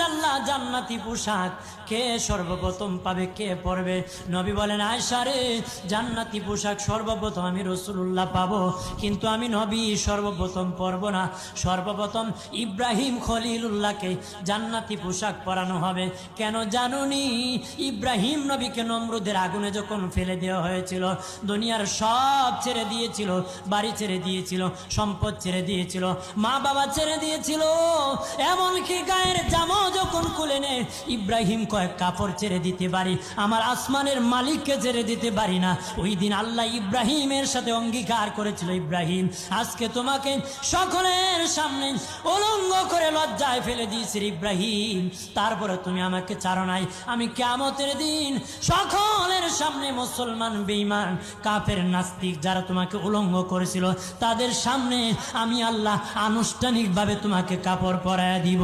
রাসূলুল্লাহ জান্নাতি পোশাক কে সর্বপ্রথম পাবে, কে পরবে? নবী বলেন, আয়েশা রে, জান্নাতি পোশাক সর্বপ্রথম আমি রাসূলুল্লাহ পাবো, কিন্তু আমি নবী সর্বপ্রথম পরব না। সর্বপ্রথম ইব্রাহিম খলিলুল্লাহকে জান্নাতি পোশাক পরানো হবে। কেন জানুনি? ইব্রাহিম নবীকে নমরুদের আগুনে যখন ফেলে দেওয়া হয়েছিল, দুনিয়ার সব ছেড়ে দিয়েছিল, বাড়ি ছেড়ে দিয়েছিল, সম্পদ ছেড়ে দিয়েছিল, মা বাবা ছেড়ে দিয়েছিল, এমনকি গায়ের জামাও যখন খুলে নেয়, ইব্রাহিম কয়েক কাপড় ছেড়ে দিতে পারি, আমার আসমানের মালিককে ছেড়ে দিতে পারি না। ওই দিন আল্লাহ ইব্রাহিমের সাথে অঙ্গীকার করেছিল, ইব্রাহিম আজকে তোমাকে সকলের সামনে উলঙ্গ করে লজ্জায় ফেলে দিয়েছি ইব্রাহিম, তারপরে তুমি আমাকে ছাড়ো নাই। আমি কিয়ামতের দিন সকলের সামনে মুসলমান, বেঈমান, কাফের, নাস্তিক যারা তোমাকে উলঙ্গ করেছিল, তাদের সামনে আমি আল্লাহ আনুষ্ঠানিকভাবে তোমাকে কাপড় পরায় দিব।